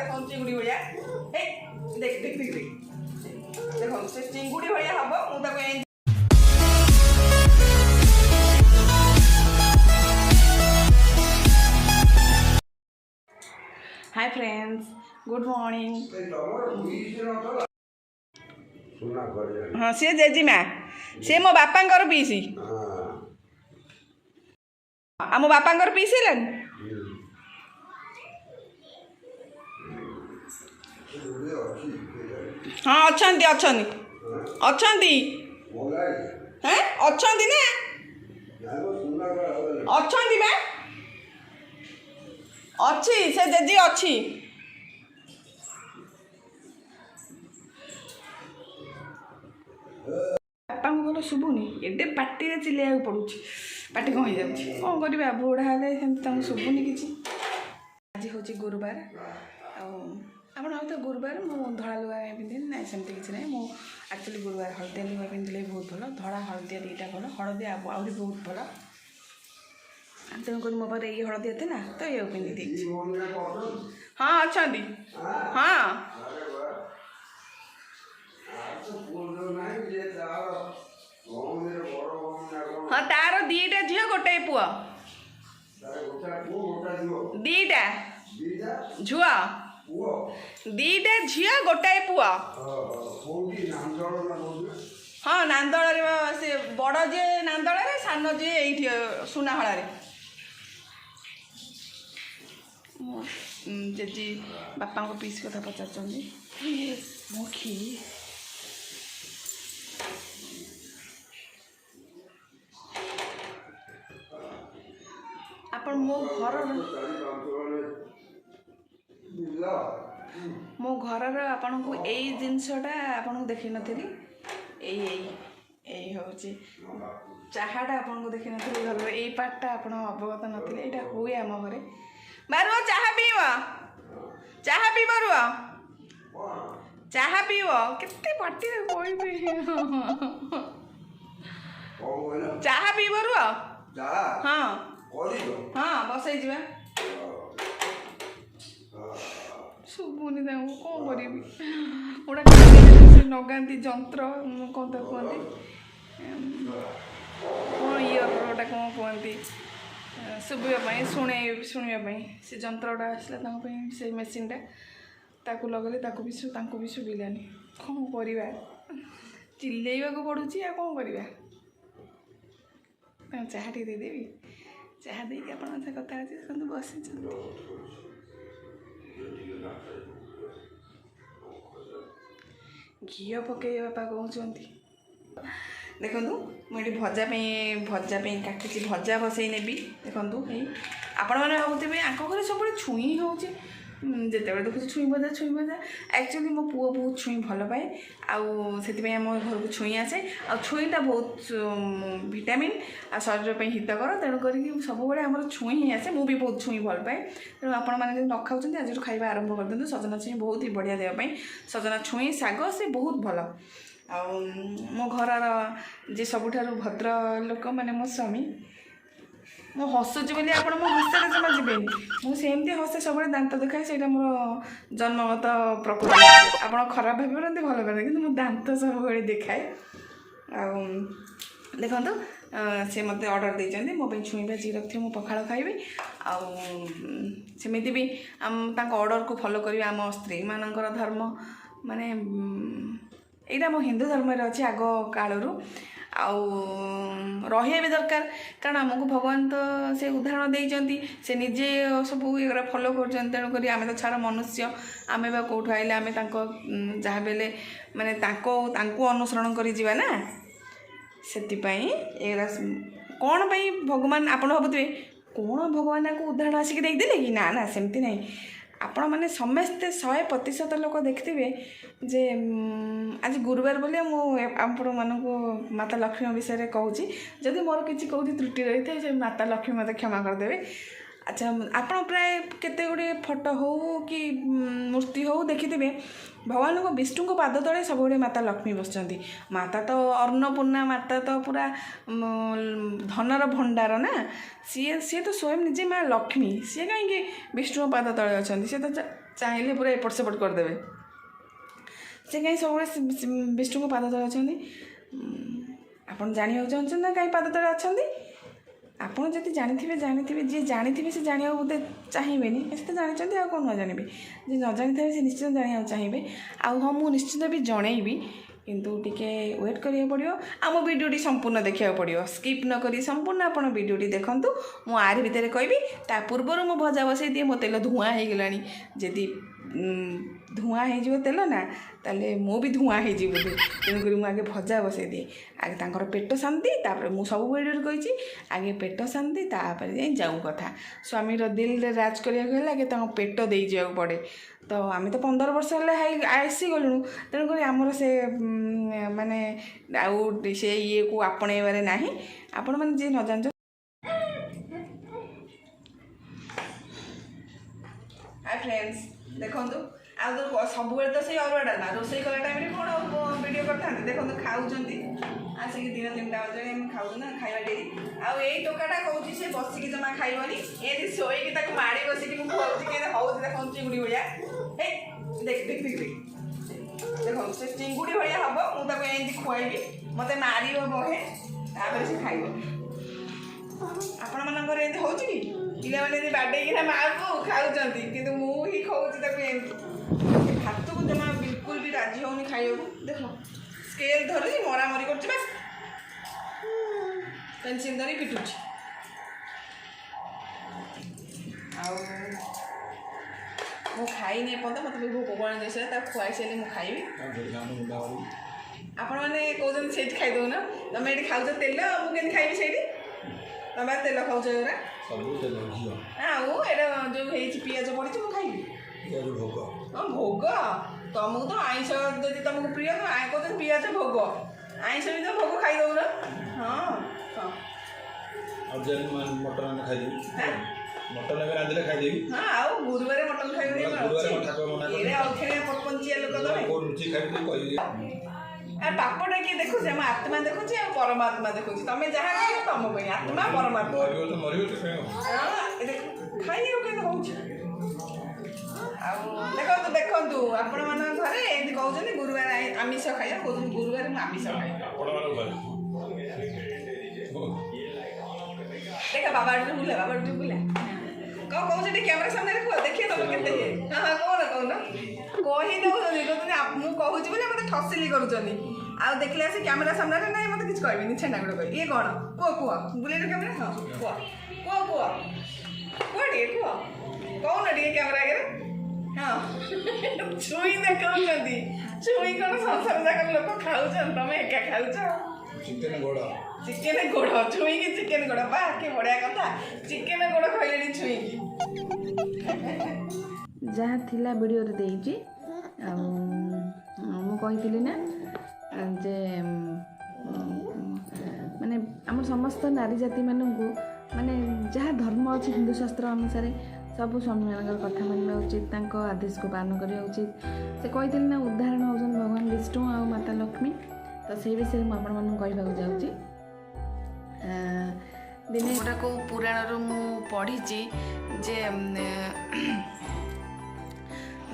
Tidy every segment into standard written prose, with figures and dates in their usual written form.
देखो चिंगुड़ी भैया ए देख देख देख देख देखो से चिंगुड़ी भैया हबो मु ताको हाय फ्रेंड्स गुड मॉर्निंग हाँ सी जेजीमा सी मो बापांकर पीसी मो बापांकर पीसी लेन हाँ अच्छी अच्छी अच्छी हैं अच्छी ना अच्छी मैं अच्छी से जेजी अच्छी बापा को भल शुभुनी एडे पार्टी चिल्ला पड़ू पार्टी कौन हो कौन करवा बुढ़ा हेल्ले शुभुनी कि आज हूँ गुरुवार आप तो गुरुवार मुझे धड़ा लुगा पिंधे ना सेमती किसी ना मुझे एक्चुअली गुरुवार हलदिया लुगा पिंधे बहुत भल धड़ा हलदिया दुईटा भल हलदिया आहरी बहुत भल तेणुक मो पाखे ये हलदिया थे ना तो ये पिंधि दे हाँ अच्छा हाँ हाँ तार दीटा झील गोटे पुआ दीटा झुआ दीटा झील गोटाए पुआ हाँ नांदल से बड़ जी नांदल सान जी ये सुनाहल जेजी बापा को पीस कथा पचार मो खी आपण मो घर आपण को यही जिनसटा आपन को देखी नथी यही हूँ चाहाटा आपन को देखी नथी घर यही पार्टा आपन अवगत नथिले एटा हुए आम घरे मारुआ चाहा पीब रुआ चाहा पीब केते पार्टी कोई चाहा पीब रुआ हाँ हाँ बसई जा शुभुनी कौन करी गोटा नगाती जंत्र कौन तो कहते कौन इयरटा कौन कहती शुभापी शुणापी से जंत्रटा आसला से मेसीनटा ताकू लगले भी शुभिलानी कौन करवा चिल्लैवा पड़ू आ कौन करवा चाह टे देदेवी चाह देकी आप कथा बसी घी पकई बापा कहते देखु मुझे भजा काटी भजा बसई नेबी देखु आपण मैंने भावुवे आंक घर सब छुई हो जिते देखो छुई भजा एक्चुअली मो पुओ बहुत छुई भल पाए आम घर को छुई आसे आ छुईटा बहुत विटामिन आ शरीर पर हितकर तेणुक सब आम छुई ही आसे मुझे बहुत छुई भल पाए तेणु आपण मैंने न खाऊँ आज खाଇବା आरंभ कर दिखाँ सजना छुई बहुत ही बढ़िया देवाई सजना छुई शाग से बहुत भल आ मो घर जी सबुठार भद्र लोक मैंने मो स्वामी मो हसुची बोली आप हसरे जमा जीवे मुझे हसे सब दांत देखाए से मोर जन्मगत प्रकृति आप खराब भाई पारती भल पाते कि मो दांत सब देखाए देखो से मत ऑर्डर देते मो छुई भाजी रखी मु पखाड़ खाइबी आमती भी ऑर्डर को फॉलो करी आम स्त्री मानकर धर्म माने यहाँ मो हिंदू धर्म अच्छे आग कालू रही भी दरकार कारण आमको भगवान तो से उदाहरण देते से निजे सब ये फॉलो कर तेणुक आम तो छाड़ मनुष्य आम कौट आइले आम जहाँ बेले माने अनुसरण कर ना से कौन पाई भगवान आप भावुवे कौन भगवान को उदाहरण आसिक देदेले कि ना ना सेमती नहीं आपण मैंने समस्ते 100% लोक देखिए जे आज गुरुवार बोले आपण मानक माता लक्ष्मी विषय कहूँ जदि मोर किसी कौटी त्रुटि रही है माता लक्ष्मी मत क्षमा करदे अच्छा आप प्राय केते गुड़े फोटो हो कि मूर्ति हो देखिथे भगवान को विष्णु को पाद तले सब गुड़े माता लक्ष्मी बसचंती माता तो अन्नपूर्णा माता तो पूरा धनर भंडार ना सी सी तो स्वयं निजे माँ लक्ष्मी सी कहीं विष्णु पाद तले अच्छा सी तो चाहिए पूरा एपट सेपट करदे सी कहीं सब विष्णु को पाद तले अच्छा आप जाना चाहते ना कहीं पाद तले अच्छा आपड़ जब जानी जी जानी से जाना बोधे चाहिए से तो जानते आ कौन न जानवे जी न जानी थे से निश्चित जाना चाहिए आ हाँ मुझे निश्चित भी जनईबी किंतु टिके वेट करिया पड़ो आम वीडियोटी संपूर्ण देखा पड़ो स्किप न करी संपूर्ण आप वीडियोटी देखूँ मु आरि भितर कहबी ता पूर्वर मु भजा बसई दिए मो तेल धूआं हो गलानी जदि धूआं हो तेल ना ताले मु भी धूआं हो बोधे तेणुक मुझे आगे भजा बसई दिए आगे तांकर पेट शांति तापर मु सब वीडियो कही आगे पेट शांति तापर जाई जाऊँ कथा स्वामीर दिल राज करिया आगे पेट दे जाऊ पड़े तो आम तो 15 वर्ष आसी गलुणु तेणुक आमर से माने आउ से ये को आपणेबारे ना आपण मैंने जी न जान हाय फ्रेंड्स देखो आ सब तो से अरुआ डालमा रोषे कला टाइम कौन वीडियो करते देखो खाऊँ आसिक 3-3टा बजे खाऊ ना खाଇବା डेरी आउ यही टोकाटा कौन से बसिक जमा खाइबनी ये शोक माड़ी बसिक खुआऊँ कि हूँ देखो चिंगुड़ी भाया देख देख देख देख देखो से चिंगुड़ी भाया हम मुझे एमती खुआबी मत मार बहे तापर से खाइब आपण मानकर एमती हो पिला मैंने बाडेकिना माँ को खाऊँ कि मुझे खाऊँ भात को जमा बिल्कुल भी राजी होनी खाइबू देख स्केल धरी मरामरी कर पेनसिल धरी पिटुची मु खाई पता मत भोक कौन जैसे खुआई सारे मुझे खाइबी आपण मैंने कौन से खाईदे ना तुम ये खाऊ तेल मुझे खाइबी से तुम तेल खाऊ आउ एटा जो पिज पड़ी मुझे खाइबी हाँ भोग तुमको तो आईष जब तुमको प्रिय तो कौन पिज भोग आईष भी तो भोग खाईदे ना हाँ मटन खाइदेवी हाँ आउ गुरुवार मटन खाइबे पंचिया लोक पापटा किए देखु आत्मा देखुच परमात्मा देखुच तुम जहाँ खाइब तुम आत्मा परमात्मा खाई देखो देखु आपण मान घरे एमती कहते गुरुवार आमिष खाइबा कहते गुरुवार आमिष खाइबा देख बाबा बुला कौन कौन कैमरा सामने देखिए तुम के हाँ कौन कौन कहीदे कहते कहूँ बोले मत ठसिली कर देखले आसे कैमरा सामने ना मत किसी कहबी छेना गुड़ कह ये कौन कुह कुह बुले कैमरा हाँ कुह कुह कुह कुह टे कुह कौन टे कैमरा आगे हाँ छुई देखा छुई कौन संसार जाक लोक खाऊ तुम एका खाऊ चिकेन गोड़ छुई की चिकेन गोड़ बा के बढ़िया कथा चिकेन गोड़ खैले छुई जहाँ थिला वीडियो रे देइची मु कहितली ना जे माने आम समस्त नारी जाति मानू माने जहाँ धर्म अच्छी हिंदू शास्त्र अनुसार सब स्वामी मान कथा मानवा उचित आदेश को पालन करवा उचित से कही ना उदाहरण होउछन भगवान विष्णु आ माता लक्ष्मी तो से विषय मुझे कहवाक जाऊँगी दिने गोटा को पुराण मु पढ़ी जे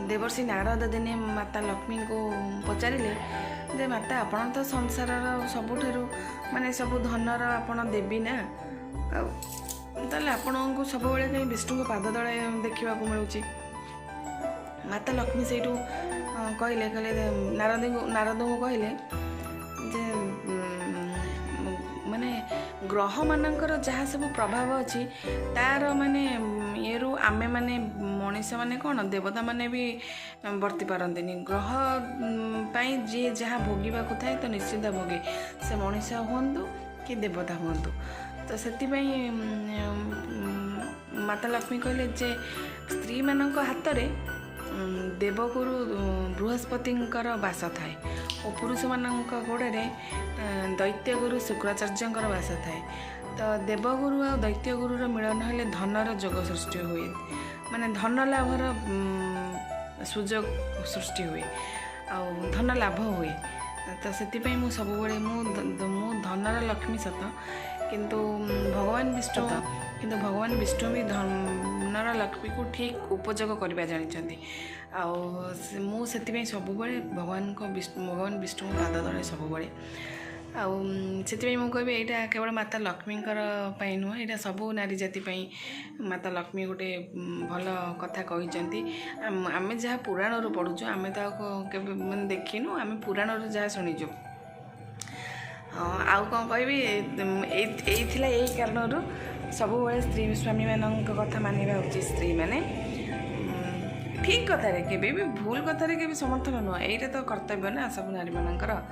देवर्षि नारद दिने माता लक्ष्मी को पचारे जे माता आपण तो संसार सबुठ माने सब धनर आपण देवी ना ताले आपण सब बेले कहीं विष्णु को पाद तले देखा मिलूँ माता लक्ष्मी से कहले कहले नारद को कहले जे माने ग्रह मानकर जहाँ सब प्रभाव अच्छी तार माने ये आमे माने मनीष माने कौन देवता माने भी वर्ती पारंतिनी ग्रह पाई जी जहाँ भोगवाक थाए तो निश्चित भोगे से मनीष हूँ कि देवता हूँ तो से माता लक्ष्मी कहले जे स्त्री मानक हाथ रे देवगुरु बृहस्पतिंकर बास थाए और पुरुष मानक गोड़े दैत्यगुरु शुक्राचार्यंकर बास थाए तो देवगुरु आ दैत्य गुरुर मिलन हेले धनर जोग सृष्टि हुए माने धन लाभर सुजोग सृष्टि हुए आ धन लाभ हुए तो से मु सब मु धनर लक्ष्मी सत किंतु भगवान विष्णु किंतु भगवान विष्णु भी धनर लक्ष्मी को ठीक उपयोग करवा जानते आउे सब भगवान विष्णु पाद तले सब से मुझे यहाँ केवल माता लक्ष्मींकर नुह यहाँ सबू नारी जाति माता लक्ष्मी गोटे भल कथा कहते आम जहाँ पुराण पढ़ुचु आम तो केवे मैंने देखिनु आम पुराण जहाँ शुणीचु आउ कौन कहि यही कारण सब स्त्री स्वामी मान कथा मानवा उचित स्त्री मैंने ठीक कथार के भी भूल कथार के समर्थन नुह यही तो कर्तव्य ना सब नारी मानकर रहा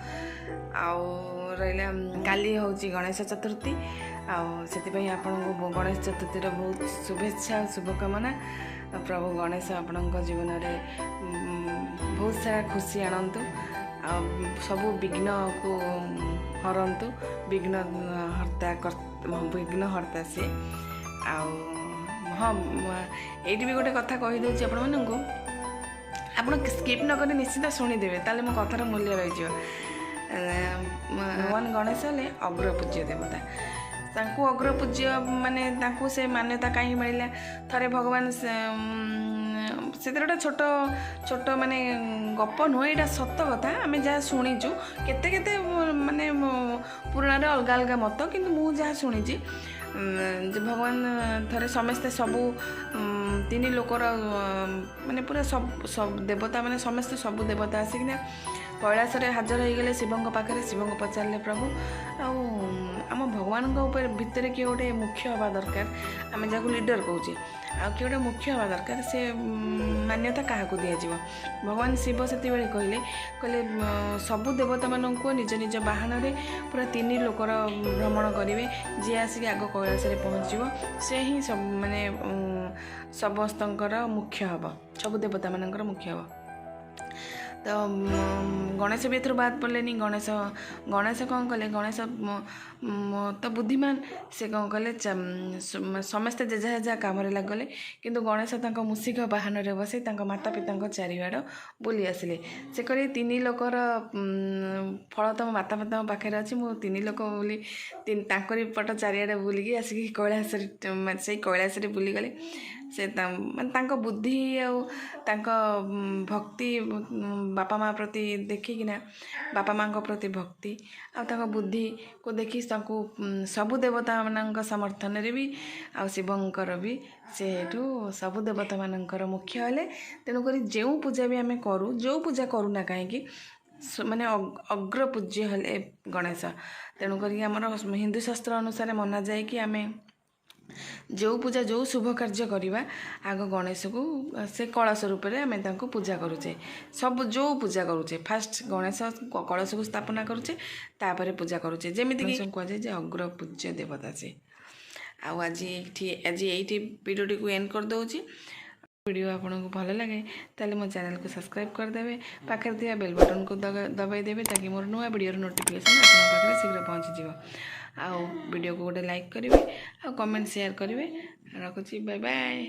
काली हूँ गणेश चतुर्थी आपाई आपण गणेश चतुर्थी बहुत शुभेच्छा शुभकामना प्रभु गणेश आपण जीवन में बहुत सारा खुशी आणतु सबू विघ्न को हरंतु विघ्न हर्ता सी हाँ ये भी गोटे कथा कहीदे आपण मानू आप स्किप नक निश्चित शुणीदेवे ताले मो कथार मूल्य रही भगवान गणेश हेले अग्रपूज्य देवता तांको अग्रपूज्य माने तांको से मान्यता कहीं मिलला थरे भगवान से गोटे छोट छोट माने गप नुह यहाँ सत कथा आम जहाँ शुणीचु केते केते माने पुराण अलग अलग मत किंतु मु जहाँ शुणी भगवान थरे समस्ते सबू तीन लोकर माने पूरा सब देवता माने समस्ते सबू देवता आसिकिना कैलाश हाजर हो गले शिवों पाखे शिव को पचारे प्रभु आम भगवान भितर किए गोटे मुख्य हवा दरकार आम जहाँ लीडर कहे किए गोटे मुख्य हवा दरकार से मान्यता क्या दिज्व भगवान शिव से कहले कहले सबू देवता मान निज निज बाहन पूरा तीन लोकर भ्रमण करेंगे जी आसिक आग कैलाश पहुँच से ही सब माने समस्त मुख्य हम सबू देवता मान मुख्य हम तो गणेश भी एथर बाद पड़े गणेश गणेश कौन कले गणेश तो बुद्धिमान से कौन कले समस्ते जेजा जेजा कम लगले किंतु गणेश तक मूषिक बाहन में बसई माता पिता चारिआड़ बुली आसिले से कहले तीन लोकर फल तो माता पिता पाखे अच्छी मु तीन लोक बोली तांकरी पट चारिआड़ बुलिकी आसिक कैलाश से कैलाश बुलीगले से माने बुद्धि भक्ति बापा माँ प्रति देखिकिना बापा माँ प्रति भक्ति आ बुद्धि को देखी सबू देवता मान समर्थन रे भी आ शिवंकर भी से सबू देवता मानकर मुख्य हेले तेणुक जो पूजा भी आम करूँ जो पूजा करूना कहीं माने अग्र पूज्य हेले गणेश तेणुक आमर हिंदू शास्त्र अनुसार मना जाए कि आम जो पूजा जो शुभ कार्य करवा आग गणेश को से कलश रूप में आम पूजा करुचे सब जो पूजा करुचे फास्ट गणेश कलश को स्थापना करुचे तापर पूजा करुचे जमी कहुए अग्र पूज्य देवता से आज ये वीडियो को एंड कर दूँ वीडियो आपको भल लगे ताले मो चैनल को सब्सक्राइब करदे पाखे थी बेल बटन को दबाई देवे ताकि मोर नुआ वीडियो नोटिफिकेशन आप शीघ्र पहुँचीज आ वीडियो को गोटे लाइक करेंगे आ कमेंट शेयर करेंगे रखुची बाय बाय।